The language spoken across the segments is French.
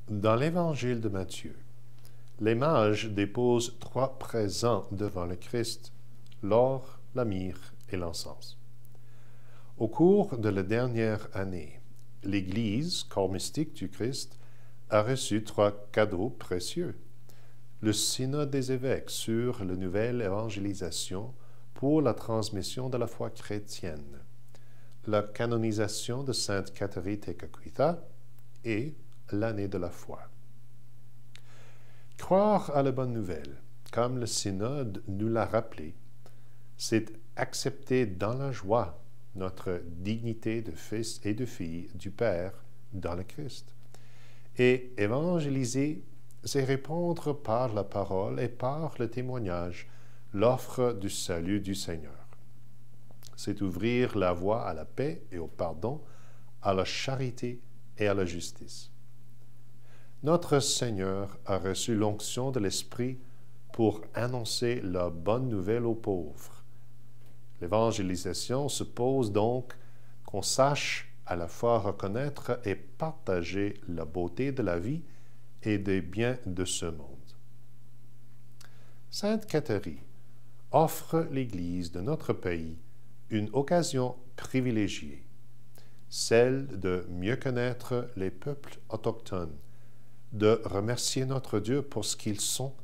Dans l'Évangile de Matthieu, les mages déposent 3 présents devant le Christ, l'or, la myrrhe et l'encens. Au cours de la dernière année, l'Église, corps mystique du Christ, a reçu 3 cadeaux précieux. Le synode des évêques sur la nouvelle évangélisation pour la transmission de la foi chrétienne, la canonisation de Sainte Catherine Tekakwitha et l'année de la foi. Croire à la bonne nouvelle, comme le synode nous l'a rappelé, c'est accepter dans la joie notre dignité de fils et de fille du Père dans le Christ. Et évangéliser, c'est répondre par la parole et par le témoignage l'offre du salut du Seigneur. C'est ouvrir la voie à la paix et au pardon, à la charité et à la justice. Notre Seigneur a reçu l'onction de l'Esprit pour annoncer la bonne nouvelle aux pauvres. L'évangélisation suppose donc qu'on sache à la fois reconnaître et partager la beauté de la vie et des biens de ce monde. Sainte Catherine offre l'Église de notre pays une occasion privilégiée, celle de mieux connaître les peuples autochtones, de remercier notre Dieu pour ce qu'ils sont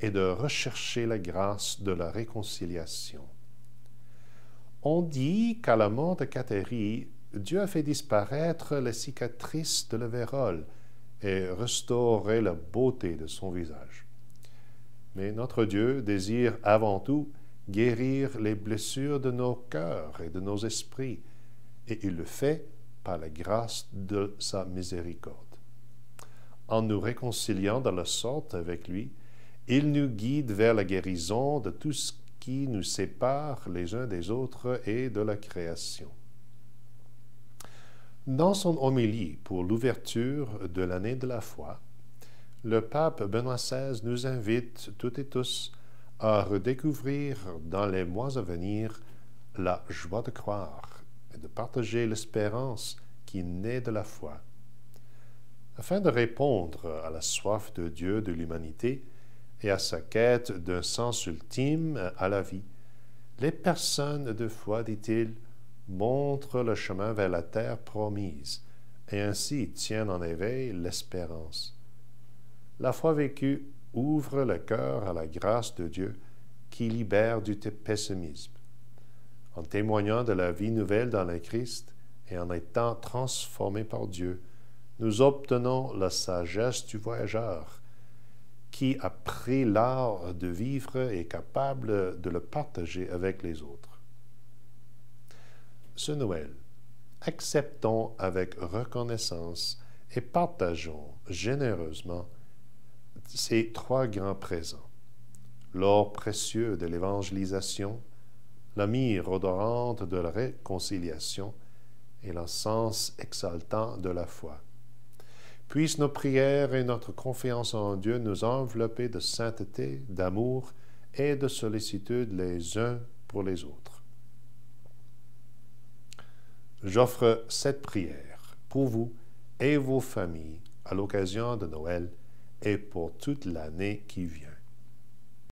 et de rechercher la grâce de la réconciliation. On dit qu'à la mort de Catherine, Dieu a fait disparaître les cicatrices de la vérole et restauré la beauté de son visage. Mais notre Dieu désire avant tout guérir les blessures de nos cœurs et de nos esprits, et il le fait par la grâce de sa miséricorde. En nous réconciliant de la sorte avec lui, il nous guide vers la guérison de tout ce qui nous sépare les uns des autres et de la création. Dans son homélie pour l'ouverture de l'année de la foi, le pape Benoît XVI nous invite toutes et tous à redécouvrir dans les mois à venir la joie de croire et de partager l'espérance qui naît de la foi. Afin de répondre à la soif de Dieu de l'humanité et à sa quête d'un sens ultime à la vie, les personnes de foi, dit-il, montrent le chemin vers la terre promise et ainsi tiennent en éveil l'espérance. La foi vécue ouvre le cœur à la grâce de Dieu qui libère du pessimisme. En témoignant de la vie nouvelle dans le Christ et en étant transformés par Dieu, nous obtenons la sagesse du voyageur qui a pris l'art de vivre et est capable de le partager avec les autres. Ce Noël, acceptons avec reconnaissance et partageons généreusement ces 3 grands présents: l'or précieux de l'évangélisation, la myrrhe odorante de la réconciliation et l'encens exaltant de la foi. Puissent nos prières et notre confiance en Dieu nous envelopper de sainteté, d'amour et de sollicitude les uns pour les autres. J'offre cette prière pour vous et vos familles à l'occasion de Noël et pour toute l'année qui vient.